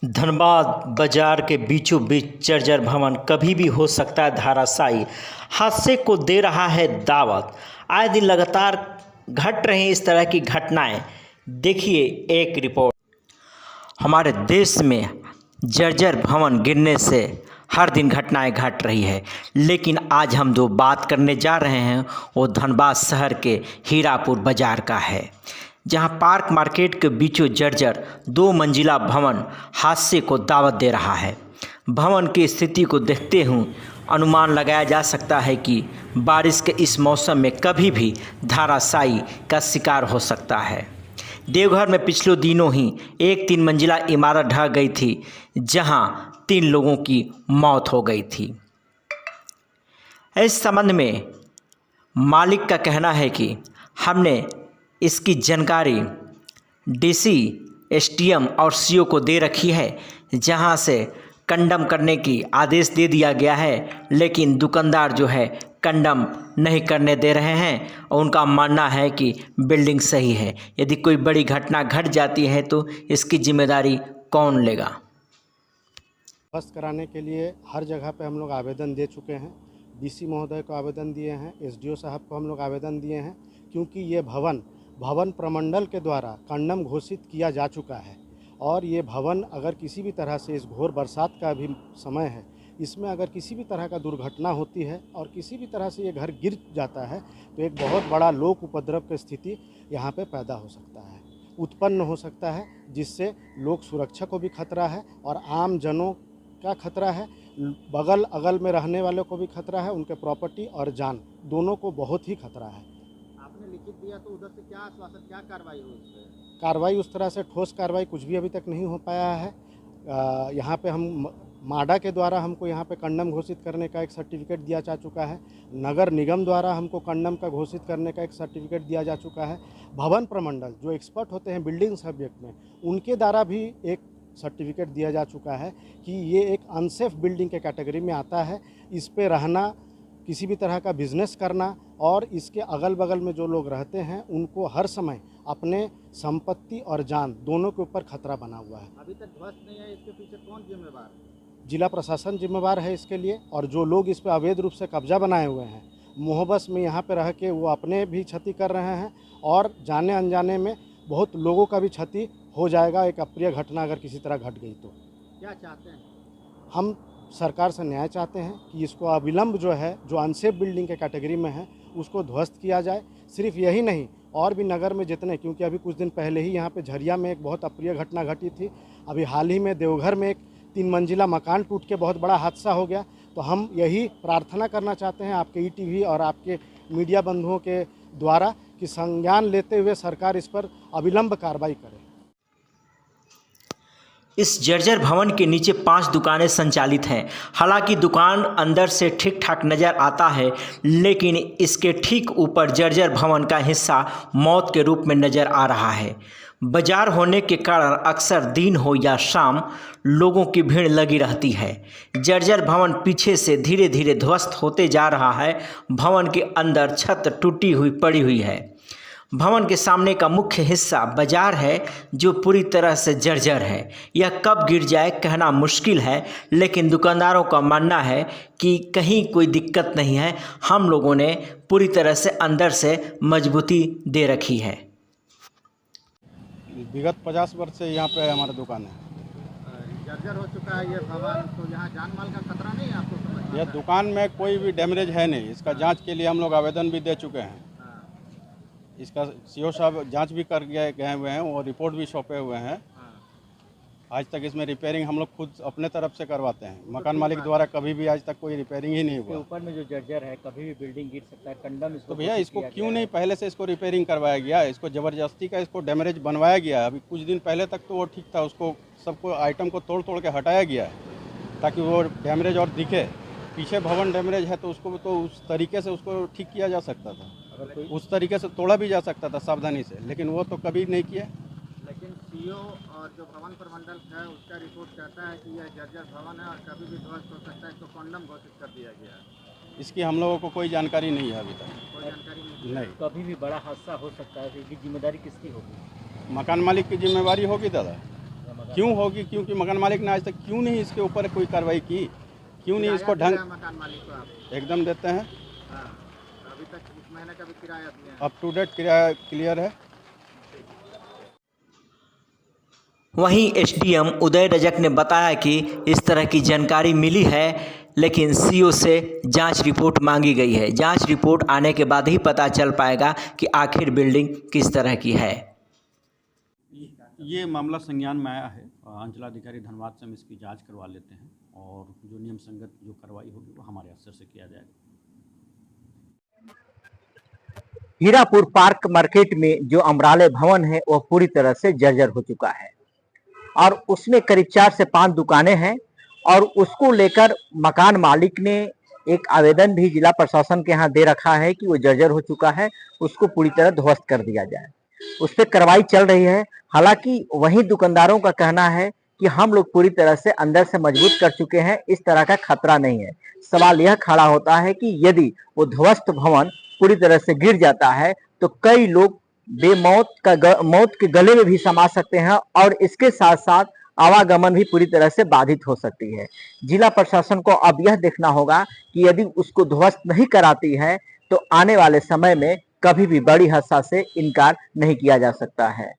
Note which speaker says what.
Speaker 1: धनबाद बाजार के बीचों बीच जर्जर भवन कभी भी हो सकता है धराशायी। हादसे को दे रहा है दावत। आए दिन लगातार घट रही इस तरह की घटनाएं। देखिए एक रिपोर्ट। हमारे देश में जर्जर भवन गिरने से हर दिन घटनाएं घट रही है, लेकिन आज हम जो बात करने जा रहे हैं वो धनबाद शहर के हीरापुर बाजार का है, जहां पार्क मार्केट के बीचों जर्जर 2 मंजिला भवन हादसे को दावत दे रहा है। भवन की स्थिति को देखते हुए अनुमान लगाया जा सकता है कि बारिश के इस मौसम में कभी भी धराशायी का शिकार हो सकता है। देवघर में पिछले दिनों ही एक 3 मंजिला इमारत ढह गई थी, जहां 3 लोगों की मौत हो गई थी। इस संबंध में मालिक का कहना है कि हमने इसकी जानकारी डीसी, एसडीएम और सीओ को दे रखी है, जहां से कंडम करने की आदेश दे दिया गया है, लेकिन दुकानदार जो है कंडम नहीं करने दे रहे हैं और उनका मानना है कि बिल्डिंग सही है। यदि कोई बड़ी घटना घट जाती है तो इसकी जिम्मेदारी कौन लेगा।
Speaker 2: ध्वस्त कराने के लिए हर जगह पे हम लोग आवेदन दे चुके हैं। डीसी महोदय को आवेदन दिए हैं, एसडीओ साहब को हम लोग आवेदन दिए हैं, क्योंकि ये भवन प्रमंडल के द्वारा कंडम घोषित किया जा चुका है। और ये भवन अगर किसी भी तरह से, इस घोर बरसात का भी समय है, इसमें अगर किसी भी तरह का दुर्घटना होती है और किसी भी तरह से ये घर गिर जाता है तो एक बहुत बड़ा लोक उपद्रव की स्थिति यहाँ पे पैदा हो सकता है, उत्पन्न हो सकता है, जिससे लोक सुरक्षा को भी खतरा है और आम जनों का खतरा है, बगल अगल में रहने वालों को भी खतरा है, उनके प्रॉपर्टी और जान दोनों को बहुत ही खतरा है।
Speaker 3: आपने लिखित दिया तो उधर से क्या आश्वासन, क्या कार्रवाई हुई उस पर?
Speaker 2: कार्रवाई उस तरह से ठोस कार्रवाई कुछ भी अभी तक नहीं हो पाया है। यहाँ पे हम माडा के द्वारा हमको यहाँ पे कंडम घोषित करने का एक सर्टिफिकेट दिया जा चुका है। नगर निगम द्वारा हमको कंडम का घोषित करने का एक सर्टिफिकेट दिया जा चुका है। भवन प्रमंडल जो एक्सपर्ट होते हैं बिल्डिंग सब्जेक्ट में, उनके द्वारा भी एक सर्टिफिकेट दिया जा चुका है कि ये एक अनसेफ बिल्डिंग के कैटेगरी में आता है। इस पे रहना, किसी भी तरह का बिजनेस करना और इसके अगल बगल में जो लोग रहते हैं उनको हर समय अपने संपत्ति और जान दोनों के ऊपर खतरा बना हुआ है।
Speaker 3: अभी तक ध्वस्त नहीं है, इसके पीछे कौन जिम्मेवार है?
Speaker 2: जिला प्रशासन जिम्मेवार है इसके लिए, और जो लोग इस पर अवैध रूप से कब्जा बनाए हुए हैं, मोहबस में यहाँ पे रह के वो अपने भी क्षति कर रहे हैं और जाने अनजाने में बहुत लोगों का भी क्षति हो जाएगा। एक अप्रिय घटना अगर किसी तरह घट गई तो
Speaker 3: क्या चाहते हैं?
Speaker 2: हम सरकार से न्याय चाहते हैं कि इसको अविलंब जो है, जो अनसेफ बिल्डिंग के कैटेगरी में है, उसको ध्वस्त किया जाए। सिर्फ यही नहीं, और भी नगर में जितने, क्योंकि अभी कुछ दिन पहले ही यहाँ पे झरिया में एक बहुत अप्रिय घटना घटी थी। अभी हाल ही में देवघर में एक 3 मंजिला मकान टूट के बहुत बड़ा हादसा हो गया। तो हम यही प्रार्थना करना चाहते हैं आपके ईटीवी और आपके मीडिया बंधुओं के द्वारा कि संज्ञान लेते हुए सरकार इस पर अविलंब कार्रवाई करे।
Speaker 1: इस जर्जर भवन के नीचे 5 दुकानें संचालित हैं। हालांकि दुकान अंदर से ठीक ठाक नज़र आता है, लेकिन इसके ठीक ऊपर जर्जर भवन का हिस्सा मौत के रूप में नज़र आ रहा है। बाजार होने के कारण अक्सर दिन हो या शाम लोगों की भीड़ लगी रहती है। जर्जर भवन पीछे से धीरे धीरे ध्वस्त होते जा रहा है। भवन के अंदर छत टूटी हुई पड़ी हुई है। भवन के सामने का मुख्य हिस्सा बाजार है, जो पूरी तरह से जर्जर है। यह कब गिर जाए कहना मुश्किल है, लेकिन दुकानदारों का मानना है कि कहीं कोई दिक्कत नहीं है, हम लोगों ने पूरी तरह से अंदर से मजबूती दे रखी है।
Speaker 2: विगत 50 वर्ष से यहाँ पे हमारा दुकान है।
Speaker 3: जर्जर हो चुका है ये भवन, तो यहाँ जान माल का खतरा नहीं है आपको? समझ
Speaker 2: यह दुकान में कोई भी डैमेज है नहीं। इसका जांच के लिए हम लोग आवेदन भी दे चुके हैं। इसका सीओ साहब जांच भी कर गए हुए हैं और रिपोर्ट भी सौंपे हुए हैं। आज तक इसमें रिपेयरिंग हम लोग खुद अपने तरफ से करवाते हैं। मकान मालिक द्वारा कभी भी आज तक कोई रिपेयरिंग ही नहीं हुआ।
Speaker 1: ऊपर में जो जर्जर है, कभी भी बिल्डिंग गिर सकता है। कंडम
Speaker 2: तो भैया इसको क्यों नहीं पहले से इसको रिपेयरिंग करवाया गया? इसको ज़बरदस्ती का इसको डैमेज बनवाया गया। अभी कुछ दिन पहले तक तो वो ठीक था, उसको सबको आइटम को तोड़ तोड़ के हटाया गया है ताकि वो डैमेज और दिखे। पीछे भवन डैमेज है तो उसको तो उस तरीके से उसको ठीक किया जा सकता था, उस तरीके से तोड़ा भी जा सकता था सावधानी से, लेकिन वो तो कभी नहीं किया।
Speaker 3: लेकिन सीओ और जो भवन प्रमंडल है उसका रिपोर्ट कहता है कि यह जर्जर भवन है और कभी भी ध्वस्त हो सकता है, इसको कंडम घोषित कर दिया गया है।
Speaker 2: इसकी हम लोगों को कोई जानकारी नहीं है अभी तक।
Speaker 3: कोई जानकारी
Speaker 2: नहीं।
Speaker 1: कभी भी बड़ा हादसा हो सकता है, इसकी जिम्मेदारी किसकी होगी?
Speaker 2: मकान मालिक की जिम्मेवारी होगी दादा।
Speaker 4: क्यों होगी? क्योंकि मकान मालिक ने आज तक क्यों नहीं इसके ऊपर कोई कार्रवाई की, क्यों नहीं इसको
Speaker 3: किराया
Speaker 4: ढंग
Speaker 3: दिया है मकान मालिक को आप?
Speaker 4: एकदम देते हैं।
Speaker 3: हाँ, अभी तक इस महीने का भी किराया दिए हैं।
Speaker 4: अप टू डेट किराया क्लियर है।
Speaker 1: वहीं एसडीएम उदय रजक ने बताया कि इस तरह की जानकारी मिली है, लेकिन सीओ से जांच रिपोर्ट मांगी गई है। जांच रिपोर्ट आने के बाद ही पता चल पाएगा कि आखिर बिल्डिंग किस तरह की है।
Speaker 5: ये मामला संज्ञान में आया है। अंचलाधिकारी धनबाद से हम इसकी जांच करवा लेते हैं और जो नियम संगत जो कार्रवाई होगी वो हमारे स्तर से किया जाएगा।
Speaker 6: हीरापुर पार्क मार्केट में जो अमराले भवन है वह पूरी तरह से जर्जर हो चुका है और उसमें करीब 4 से 5 दुकानें हैं और उसको लेकर मकान मालिक ने एक आवेदन भी जिला प्रशासन के यहाँ दे रखा है कि वो जर्जर हो चुका है, उसको पूरी तरह ध्वस्त कर दिया जाए। उस पर कार्रवाई चल रही है। हालांकि वहीं दुकानदारों का कहना है कि हम लोग पूरी तरह से अंदर से मजबूत कर चुके हैं, इस तरह का खतरा नहीं है। सवाल यह खड़ा होता है कि यदि वो ध्वस्त भवन पूरी तरह से गिर जाता है तो कई लोग मौत के गले में भी समा सकते हैं और इसके साथ साथ आवागमन भी पूरी तरह से बाधित हो सकती है। जिला प्रशासन को अब यह देखना होगा कि यदि उसको ध्वस्त नहीं कराती है तो आने वाले समय में कभी भी बड़ी हादसा से इनकार नहीं किया जा सकता है।